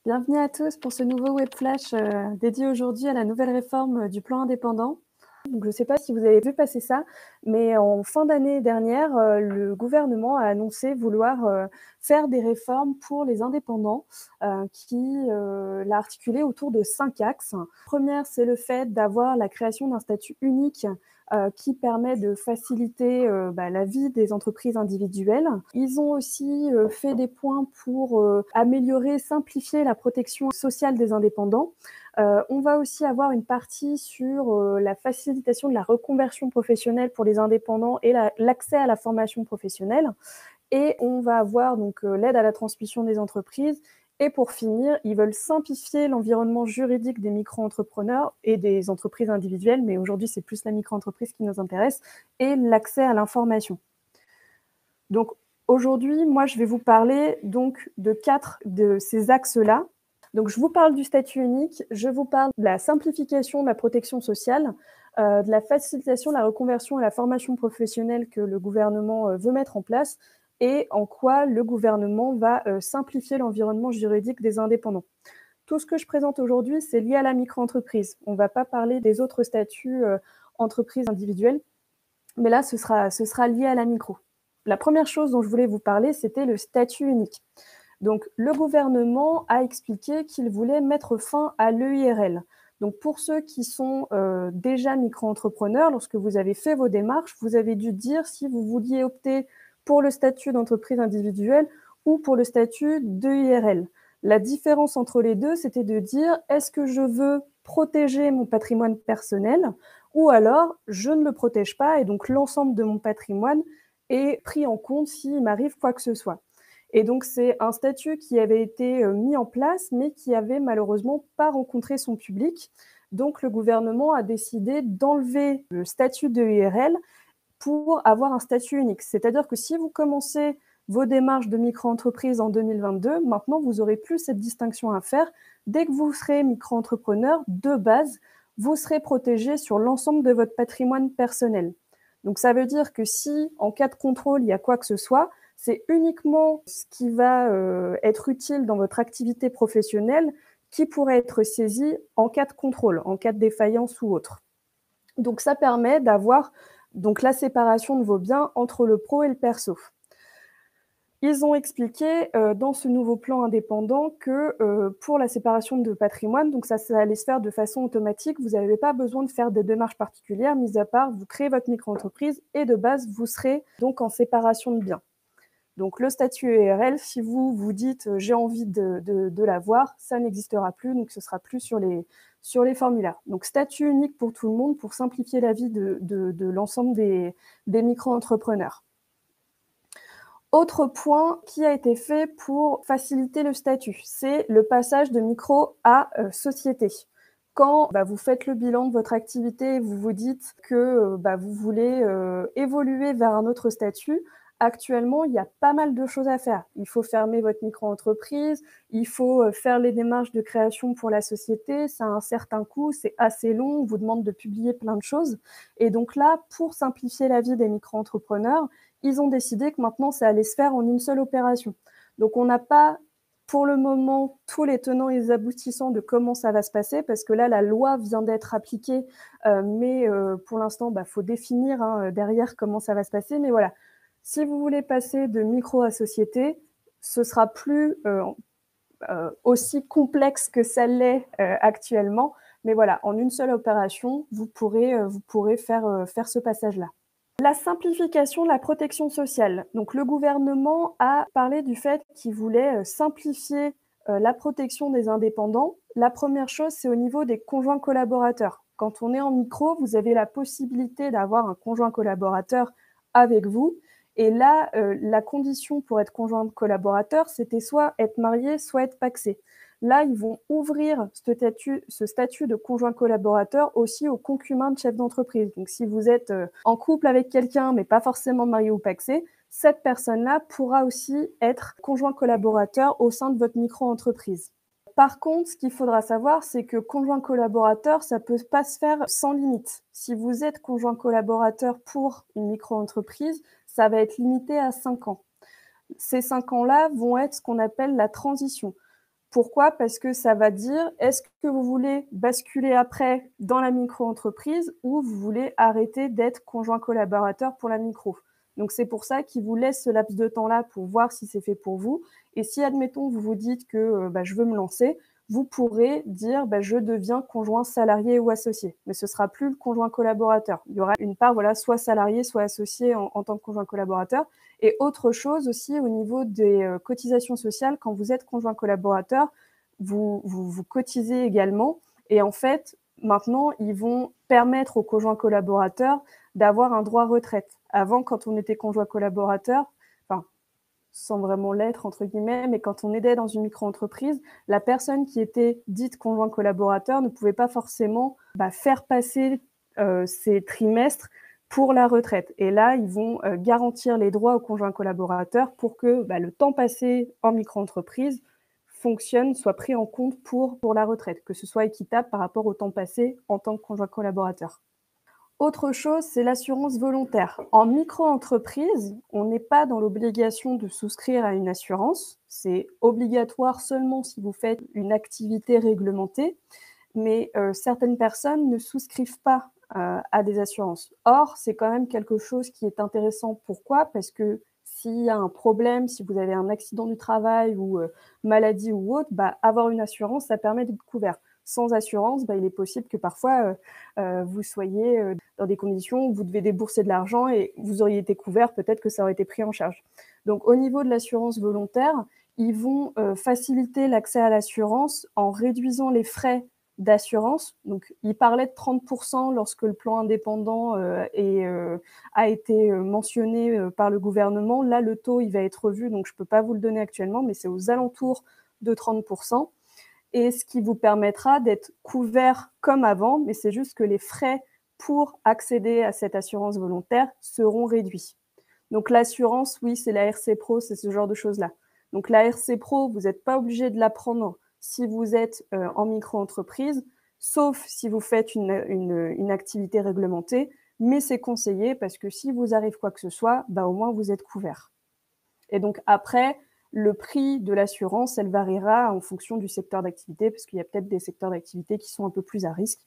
Bienvenue à tous pour ce nouveau web flash dédié aujourd'hui à la nouvelle réforme du plan indépendant. Donc, je ne sais pas si vous avez vu passer ça, mais en fin d'année dernière, le gouvernement a annoncé vouloir faire des réformes pour les indépendants qui l'a articulé autour de 5 axes. Première, c'est le fait d'avoir la création d'un statut unique qui permet de faciliter la vie des entreprises individuelles. Ils ont aussi fait des points pour améliorer, simplifier la protection sociale des indépendants. On va aussi avoir une partie sur la facilitation de la reconversion professionnelle pour les indépendants et l'accès à la formation professionnelle. Et on va avoir donc l'aide à la transmission des entreprises. Et pour finir, ils veulent simplifier l'environnement juridique des micro-entrepreneurs et des entreprises individuelles, mais aujourd'hui, c'est plus la micro-entreprise qui nous intéresse, et l'accès à l'information. Donc aujourd'hui, moi, je vais vous parler donc de 4 de ces axes-là. Donc je vous parle du statut unique, je vous parle de la simplification de la protection sociale, de la facilitation de la reconversion et la formation professionnelle que le gouvernement veut mettre en place, et en quoi le gouvernement va simplifier l'environnement juridique des indépendants. Tout ce que je présente aujourd'hui, c'est lié à la micro-entreprise. On ne va pas parler des autres statuts entreprises individuelles, mais là, ce sera lié à la micro. La première chose dont je voulais vous parler, c'était le statut unique. Donc, le gouvernement a expliqué qu'il voulait mettre fin à l'EIRL. Donc, pour ceux qui sont déjà micro-entrepreneurs, lorsque vous avez fait vos démarches, vous avez dû dire si vous vouliez opter pour le statut d'entreprise individuelle ou pour le statut d'EIRL. La différence entre les deux, c'était de dire est-ce que je veux protéger mon patrimoine personnel ou alors je ne le protège pas et donc l'ensemble de mon patrimoine est pris en compte s'il m'arrive quoi que ce soit. Et donc, c'est un statut qui avait été mis en place, mais qui avait malheureusement pas rencontré son public. Donc, le gouvernement a décidé d'enlever le statut de IRL pour avoir un statut unique. C'est-à-dire que si vous commencez vos démarches de micro-entreprise en 2022, maintenant, vous n'aurez plus cette distinction à faire. Dès que vous serez micro-entrepreneur, de base, vous serez protégé sur l'ensemble de votre patrimoine personnel. Donc, ça veut dire que si, en cas de contrôle, il y a quoi que ce soit, c'est uniquement ce qui va être utile dans votre activité professionnelle qui pourrait être saisi en cas de contrôle, en cas de défaillance ou autre. Donc, ça permet d'avoir donc la séparation de vos biens entre le pro et le perso. Ils ont expliqué dans ce nouveau plan indépendant que pour la séparation de patrimoine, donc ça allait se faire de façon automatique, vous n'avez pas besoin de faire des démarches particulières, mis à part vous créez votre micro-entreprise et de base, vous serez donc en séparation de biens. Donc le statut ERL, si vous vous dites j'ai envie de l'avoir, ça n'existera plus, donc ce sera plus sur les formulaires. Donc statut unique pour tout le monde pour simplifier la vie de l'ensemble des micro-entrepreneurs. Autre point qui a été fait pour faciliter le statut, c'est le passage de micro à société. Quand vous faites le bilan de votre activité, vous vous dites que vous voulez évoluer vers un autre statut, actuellement, il y a pas mal de choses à faire. Il faut fermer votre micro-entreprise, il faut faire les démarches de création pour la société, ça a un certain coût, c'est assez long, on vous demande de publier plein de choses. Et donc là, pour simplifier la vie des micro-entrepreneurs, ils ont décidé que maintenant, ça allait se faire en une seule opération. Donc, on n'a pas, pour le moment, tous les tenants et les aboutissants de comment ça va se passer, parce que là, la loi vient d'être appliquée, mais pour l'instant, faut définir derrière comment ça va se passer. Mais voilà, si vous voulez passer de micro à société, ce sera plus aussi complexe que ça l'est actuellement. Mais voilà, en une seule opération, vous pourrez faire ce passage-là. La simplification de la protection sociale. Donc, le gouvernement a parlé du fait qu'il voulait simplifier la protection des indépendants. La première chose, c'est au niveau des conjoints collaborateurs. Quand on est en micro, vous avez la possibilité d'avoir un conjoint collaborateur avec vous. Et là, la condition pour être conjoint collaborateur, c'était soit être marié, soit être pacsé. Là, ils vont ouvrir ce statut de conjoint collaborateur aussi aux concubins de chefs d'entreprise. Donc, si vous êtes en couple avec quelqu'un, mais pas forcément marié ou pacsé, cette personne-là pourra aussi être conjoint collaborateur au sein de votre micro-entreprise. Par contre, ce qu'il faudra savoir, c'est que conjoint collaborateur, ça ne peut pas se faire sans limite. Si vous êtes conjoint collaborateur pour une micro-entreprise, ça va être limité à 5 ans. Ces 5 ans-là vont être ce qu'on appelle la transition. Pourquoi? Parce que ça va dire, est-ce que vous voulez basculer après dans la micro-entreprise ou vous voulez arrêter d'être conjoint collaborateur pour la micro? Donc c'est pour ça qu'ils vous laissent ce laps de temps-là pour voir si c'est fait pour vous. Et si, admettons, vous vous dites que je veux me lancer, vous pourrez dire je deviens conjoint salarié ou associé. Mais ce sera plus le conjoint collaborateur. Il y aura une part soit salarié, soit associé en tant que conjoint collaborateur. Et autre chose aussi au niveau des cotisations sociales, quand vous êtes conjoint collaborateur, vous cotisez également. Et en fait, maintenant, ils vont permettre aux conjoints collaborateurs d'avoir un droit retraite. Avant, quand on était conjoint collaborateur, enfin, sans vraiment l'être, entre guillemets, mais quand on aidait dans une micro-entreprise, la personne qui était dite conjoint collaborateur ne pouvait pas forcément faire passer ses trimestres pour la retraite. Et là, ils vont garantir les droits aux conjoints collaborateurs pour que le temps passé en micro-entreprise fonctionne, soit pris en compte pour la retraite, que ce soit équitable par rapport au temps passé en tant que conjoint collaborateur. Autre chose, c'est l'assurance volontaire. En micro-entreprise, on n'est pas dans l'obligation de souscrire à une assurance. C'est obligatoire seulement si vous faites une activité réglementée, mais certaines personnes ne souscrivent pas à des assurances. Or, c'est quand même quelque chose qui est intéressant. Pourquoi? Parce que s'il y a un problème, si vous avez un accident du travail ou maladie ou autre, avoir une assurance, ça permet d'être couvert. Sans assurance, il est possible que parfois vous soyez dans des conditions où vous devez débourser de l'argent et vous auriez été couvert, peut-être que ça aurait été pris en charge. Donc au niveau de l'assurance volontaire, ils vont faciliter l'accès à l'assurance en réduisant les frais d'assurance. Donc ils parlaient de 30% lorsque le plan indépendant a été mentionné par le gouvernement. Là, le taux, il va être revu, donc je ne peux pas vous le donner actuellement, mais c'est aux alentours de 30%. Et ce qui vous permettra d'être couvert comme avant, mais c'est juste que les frais pour accéder à cette assurance volontaire seront réduits. Donc l'assurance, oui, c'est la RC Pro, c'est ce genre de choses-là. Donc la RC Pro, vous n'êtes pas obligé de la prendre si vous êtes en micro-entreprise, sauf si vous faites une activité réglementée, mais c'est conseillé parce que si vous arrive quoi que ce soit, au moins vous êtes couvert. Et donc après, le prix de l'assurance, elle variera en fonction du secteur d'activité, parce qu'il y a peut-être des secteurs d'activité qui sont un peu plus à risque.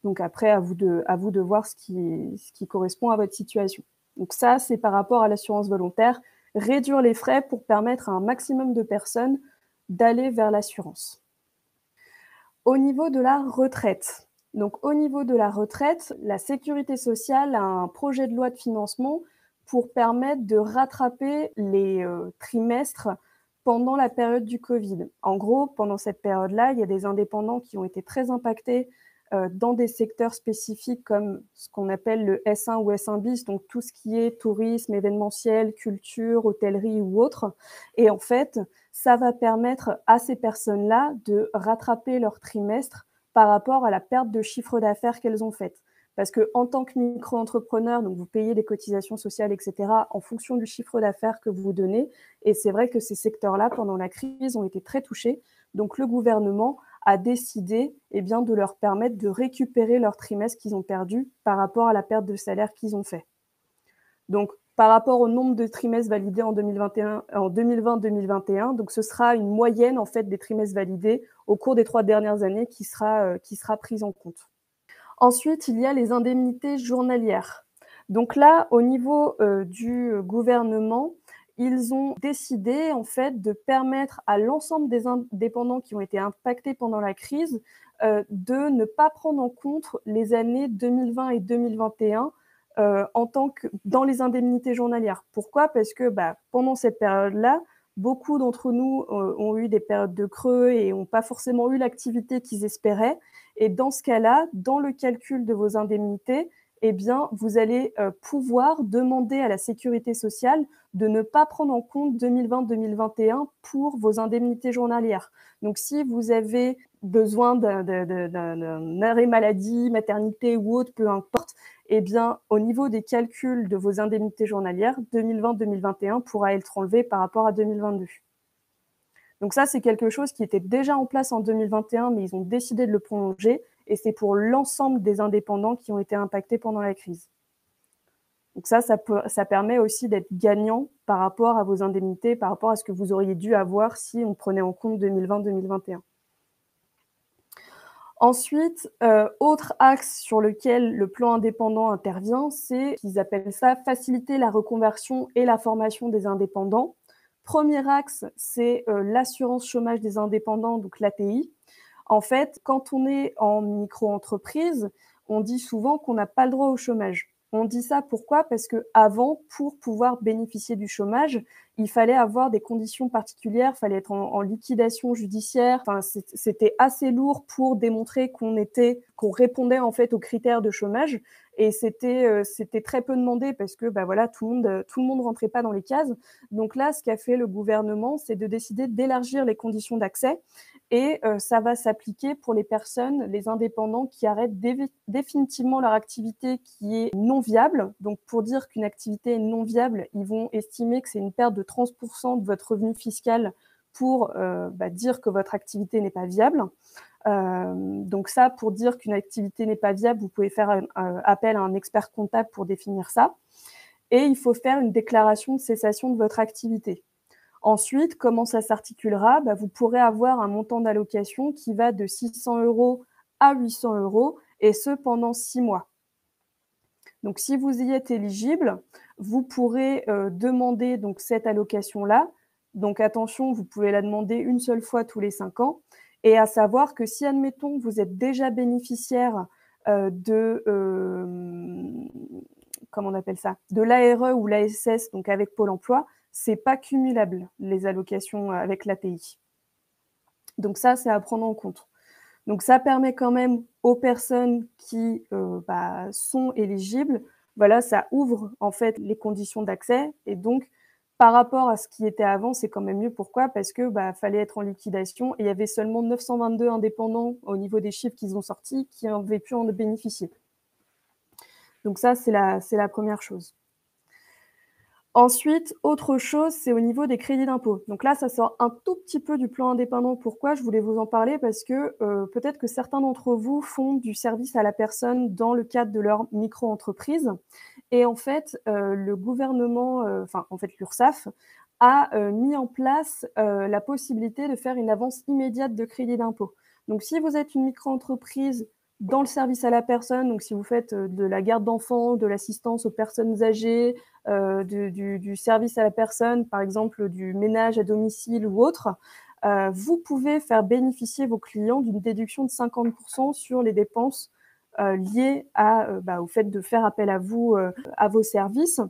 Donc après, à vous de voir ce qui correspond à votre situation. Donc ça, c'est par rapport à l'assurance volontaire, réduire les frais pour permettre à un maximum de personnes d'aller vers l'assurance. Au niveau de la retraite, la Sécurité sociale a un projet de loi de financement pour permettre de rattraper les trimestres pendant la période du Covid. En gros, pendant cette période-là, il y a des indépendants qui ont été très impactés dans des secteurs spécifiques comme ce qu'on appelle le S1 ou S1 bis, donc tout ce qui est tourisme, événementiel, culture, hôtellerie ou autre. Et en fait, ça va permettre à ces personnes-là de rattraper leur trimestre par rapport à la perte de chiffre d'affaires qu'elles ont faite. Parce qu'en tant que micro-entrepreneur, donc vous payez des cotisations sociales, etc., en fonction du chiffre d'affaires que vous donnez. Et c'est vrai que ces secteurs-là, pendant la crise, ont été très touchés. Donc le gouvernement a décidé de leur permettre de récupérer leur trimestre qu'ils ont perdu par rapport à la perte de salaire qu'ils ont fait. Donc, par rapport au nombre de trimestres validés en 2020-2021, donc ce sera une moyenne en fait des trimestres validés au cours des 3 dernières années qui sera prise en compte. Ensuite, il y a les indemnités journalières. Donc là, au niveau du gouvernement, ils ont décidé en fait de permettre à l'ensemble des indépendants qui ont été impactés pendant la crise de ne pas prendre en compte les années 2020 et 2021 en tant que dans les indemnités journalières. Pourquoi? Parce que pendant cette période-là, beaucoup d'entre nous ont eu des périodes de creux et n'ont pas forcément eu l'activité qu'ils espéraient. Et dans ce cas-là, dans le calcul de vos indemnités, vous allez pouvoir demander à la Sécurité sociale de ne pas prendre en compte 2020-2021 pour vos indemnités journalières. Donc, si vous avez besoin d'un arrêt maladie, maternité ou autre, peu importe, au niveau des calculs de vos indemnités journalières, 2020-2021 pourra être enlevé par rapport à 2022. Donc ça, c'est quelque chose qui était déjà en place en 2021, mais ils ont décidé de le prolonger, et c'est pour l'ensemble des indépendants qui ont été impactés pendant la crise. Donc ça permet aussi d'être gagnant par rapport à vos indemnités, par rapport à ce que vous auriez dû avoir si on prenait en compte 2020-2021. Ensuite, autre axe sur lequel le plan indépendant intervient, c'est qu'ils appellent ça faciliter la reconversion et la formation des indépendants. Premier axe, c'est l'assurance chômage des indépendants, donc l'ATI. En fait, quand on est en micro-entreprise, on dit souvent qu'on n'a pas le droit au chômage. On dit ça pourquoi? Parce qu'avant, pour pouvoir bénéficier du chômage, il fallait avoir des conditions particulières, il fallait être en liquidation judiciaire. Enfin, c'était assez lourd pour démontrer qu'on répondait en fait aux critères de chômage. Et c'était très peu demandé parce que voilà, tout le monde rentrait pas dans les cases. Donc là, ce qu'a fait le gouvernement, c'est de décider d'élargir les conditions d'accès. Et ça va s'appliquer pour les personnes, les indépendants qui arrêtent définitivement leur activité qui est non viable. Donc pour dire qu'une activité est non viable, ils vont estimer que c'est une perte de 30% de votre revenu fiscal pour dire que votre activité n'est pas viable. Donc ça, pour dire qu'une activité n'est pas viable, vous pouvez faire appel à un expert comptable pour définir ça. Et il faut faire une déclaration de cessation de votre activité. Ensuite, comment ça s'articulera? Vous pourrez avoir un montant d'allocation qui va de 600 € à 800 €, et ce pendant 6 mois. Donc, si vous y êtes éligible, vous pourrez demander donc, cette allocation-là. Donc, attention, vous pouvez la demander une seule fois tous les 5 ans. Et à savoir que si, admettons, vous êtes déjà bénéficiaire comment on appelle ça, de l'ARE ou l'ASS, donc avec Pôle emploi, c'est pas cumulable, les allocations avec l'ATI. Donc ça, c'est à prendre en compte. Donc ça permet quand même aux personnes qui sont éligibles, voilà, ça ouvre en fait les conditions d'accès. Et donc, par rapport à ce qui était avant, c'est quand même mieux. Pourquoi? Parce que fallait être en liquidation et il y avait seulement 922 indépendants au niveau des chiffres qu'ils ont sortis qui avaient pu en bénéficier. Donc ça, c'est la première chose. Ensuite, autre chose, c'est au niveau des crédits d'impôt. Donc là, ça sort un tout petit peu du plan indépendant. Pourquoi? Je voulais vous en parler parce que peut-être que certains d'entre vous font du service à la personne dans le cadre de leur micro-entreprise. Et en fait, le gouvernement, l'URSSAF, a mis en place la possibilité de faire une avance immédiate de crédit d'impôt. Donc si vous êtes une micro-entreprise dans le service à la personne, donc si vous faites de la garde d'enfants, de l'assistance aux personnes âgées, du service à la personne, par exemple du ménage à domicile ou autre, vous pouvez faire bénéficier vos clients d'une déduction de 50% sur les dépenses liées au fait de faire appel à vous, à vos services.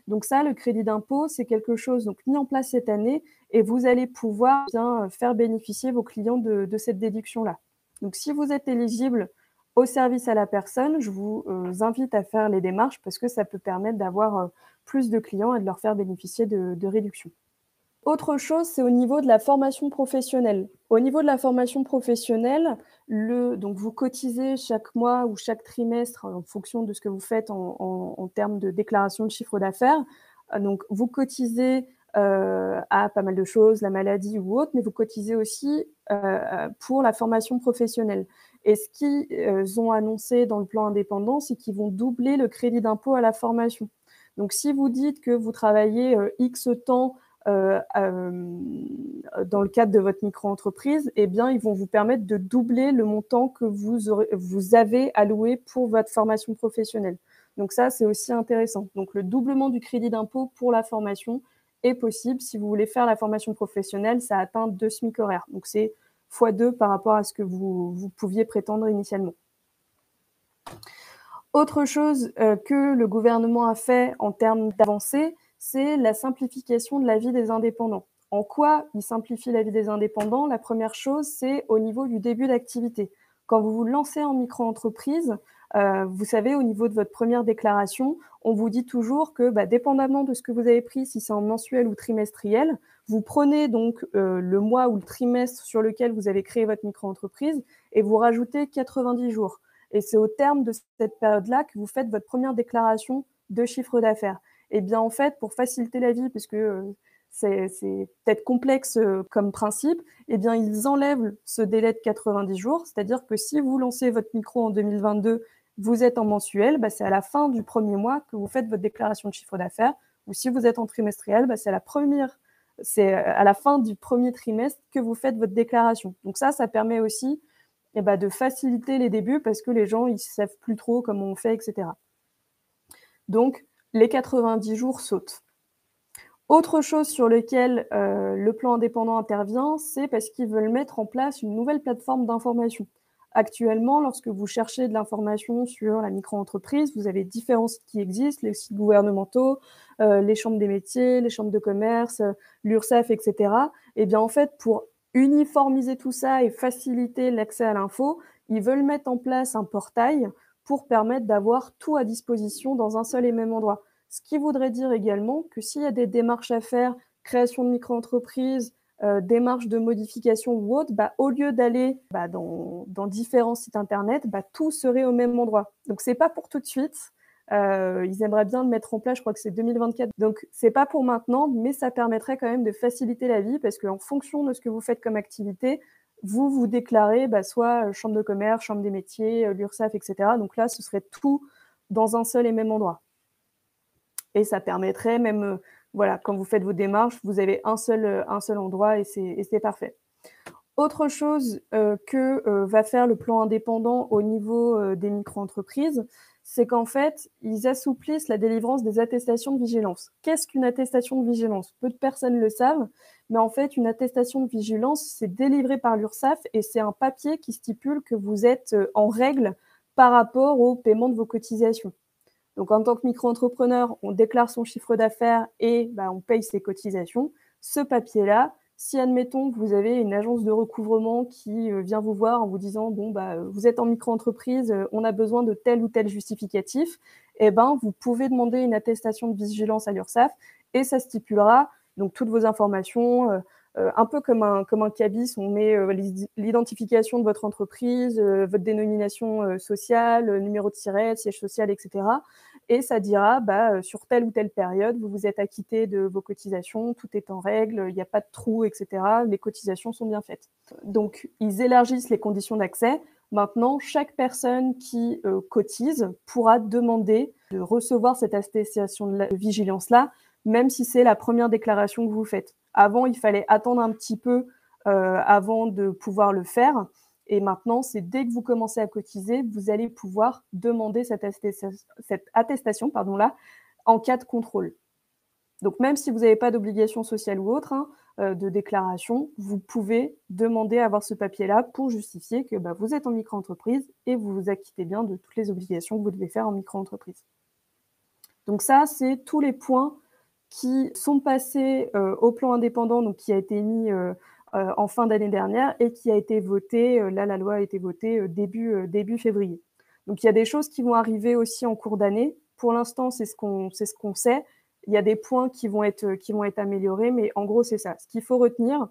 Donc ça, le crédit d'impôt, c'est quelque chose donc, mis en place cette année et vous allez pouvoir faire bénéficier vos clients de cette déduction-là. Donc si vous êtes éligible au service à la personne, je vous invite à faire les démarches parce que ça peut permettre d'avoir plus de clients et de leur faire bénéficier de réductions. Autre chose, c'est au niveau de la formation professionnelle. Au niveau de la formation professionnelle, donc vous cotisez chaque mois ou chaque trimestre en fonction de ce que vous faites en termes de déclaration de chiffre d'affaires. Donc vous cotisez à pas mal de choses, la maladie ou autre, mais vous cotisez aussi pour la formation professionnelle. Et ce qu'ils ont annoncé dans le plan indépendant, c'est qu'ils vont doubler le crédit d'impôt à la formation. Donc, si vous dites que vous travaillez X temps dans le cadre de votre micro-entreprise, eh bien, ils vont vous permettre de doubler le montant que vous avez alloué pour votre formation professionnelle. Donc ça, c'est aussi intéressant. Donc, le doublement du crédit d'impôt pour la formation est possible. Si vous voulez faire la formation professionnelle, ça atteint 2 SMIC horaires. Donc, c'est x2 par rapport à ce que vous pouviez prétendre initialement. Autre chose que le gouvernement a fait en termes d'avancée, c'est la simplification de la vie des indépendants. En quoi il simplifie la vie des indépendants? La première chose, c'est au niveau du début d'activité. Quand vous vous lancez en micro-entreprise, vous savez, au niveau de votre première déclaration, on vous dit toujours que, dépendamment de ce que vous avez pris, si c'est en mensuel ou trimestriel, vous prenez donc le mois ou le trimestre sur lequel vous avez créé votre micro-entreprise et vous rajoutez 90 jours. Et c'est au terme de cette période-là que vous faites votre première déclaration de chiffre d'affaires. Et bien, en fait, pour faciliter la vie, puisque c'est peut-être complexe comme principe, eh bien, ils enlèvent ce délai de 90 jours. C'est-à-dire que si vous lancez votre micro en 2022 vous êtes en mensuel, c'est à la fin du premier mois que vous faites votre déclaration de chiffre d'affaires. Ou si vous êtes en trimestriel, c'est à la fin du premier trimestre que vous faites votre déclaration. Donc ça permet aussi de faciliter les débuts parce que les gens, ils ne savent plus trop comment on fait, etc. Donc, les 90 jours sautent. Autre chose sur laquelle le plan indépendant intervient, c'est parce qu'ils veulent mettre en place une nouvelle plateforme d'information. Actuellement, lorsque vous cherchez de l'information sur la micro-entreprise, vous avez différents sites qui existent, les sites gouvernementaux, les chambres des métiers, les chambres de commerce, l'URSSAF, etc. Et bien en fait, pour uniformiser tout ça et faciliter l'accès à l'info, ils veulent mettre en place un portail pour permettre d'avoir tout à disposition dans un seul et même endroit. Ce qui voudrait dire également que s'il y a des démarches à faire, création de micro-entreprise, démarches de modification ou autre, au lieu d'aller dans différents sites internet, tout serait au même endroit. Donc c'est pas pour tout de suite. Ils aimeraient bien le mettre en place, je crois que c'est 2024. Donc c'est pas pour maintenant, mais ça permettrait quand même de faciliter la vie parce qu'en fonction de ce que vous faites comme activité, vous déclarez soit chambre de commerce, chambre des métiers, l'URSSAF, etc. Donc là, ce serait tout dans un seul et même endroit. Et ça permettrait même, quand vous faites vos démarches, vous avez un seul endroit et c'est parfait. Autre chose que va faire le plan indépendant au niveau des micro-entreprises, c'est qu'en fait, ils assouplissent la délivrance des attestations de vigilance. Qu'est-ce qu'une attestation de vigilance? Peu de personnes le savent, mais en fait, une attestation de vigilance, c'est délivré par l'URSSAF et c'est un papier qui stipule que vous êtes en règle par rapport au paiement de vos cotisations. Donc, en tant que micro-entrepreneur, on déclare son chiffre d'affaires et on paye ses cotisations. Ce papier-là, si, admettons, vous avez une agence de recouvrement qui vient vous voir en vous disant « bon, vous êtes en micro-entreprise, on a besoin de tel ou tel justificatif », vous pouvez demander une attestation de vigilance à l'URSSAF et ça stipulera donc toutes vos informations, un peu comme un cabis, on met l'identification de votre entreprise, votre dénomination sociale, numéro de SIRET, siège social, etc. Et ça dira, sur telle ou telle période, vous vous êtes acquitté de vos cotisations, tout est en règle, il n'y a pas de trou, etc. Les cotisations sont bien faites. Donc, ils élargissent les conditions d'accès. Maintenant, chaque personne qui cotise pourra demander de recevoir cette attestation de vigilance-là, même si c'est la première déclaration que vous faites. Avant, il fallait attendre un petit peu avant de pouvoir le faire. Et maintenant, c'est dès que vous commencez à cotiser, vous allez pouvoir demander cette attestation là, en cas de contrôle. Donc, même si vous n'avez pas d'obligation sociale ou autre de déclaration, vous pouvez demander à avoir ce papier-là pour justifier que vous êtes en micro-entreprise et vous vous acquittez bien de toutes les obligations que vous devez faire en micro-entreprise. Donc ça, c'est tous les points qui sont passés au plan indépendant, donc qui a été mis en fin d'année dernière et qui a été voté, là la loi a été votée début février. Donc il y a des choses qui vont arriver aussi en cours d'année. Pour l'instant, c'est ce qu'on sait. Il y a des points qui vont être améliorés, mais en gros, c'est ça. Ce qu'il faut retenir,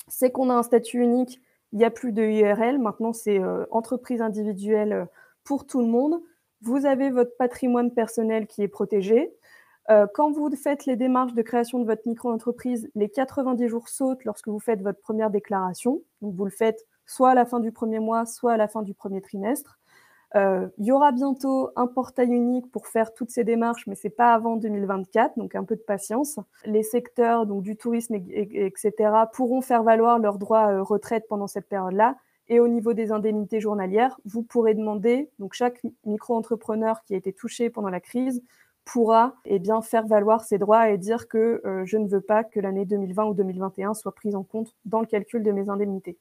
c'est qu'on a un statut unique, il n'y a plus de URL, maintenant c'est entreprise individuelle pour tout le monde. Vous avez votre patrimoine personnel qui est protégé. Quand vous faites les démarches de création de votre micro-entreprise, les 90 jours sautent lorsque vous faites votre première déclaration. Donc, vous le faites soit à la fin du premier mois, soit à la fin du premier trimestre. Il y aura bientôt un portail unique pour faire toutes ces démarches, mais ce n'est pas avant 2024, donc un peu de patience. Les secteurs donc, du tourisme, etc., pourront faire valoir leurs droits retraite pendant cette période-là. Et au niveau des indemnités journalières, vous pourrez demander, donc chaque micro-entrepreneur qui a été touché pendant la crise pourra faire valoir ses droits et dire que je ne veux pas que l'année 2020 ou 2021 soit prise en compte dans le calcul de mes indemnités.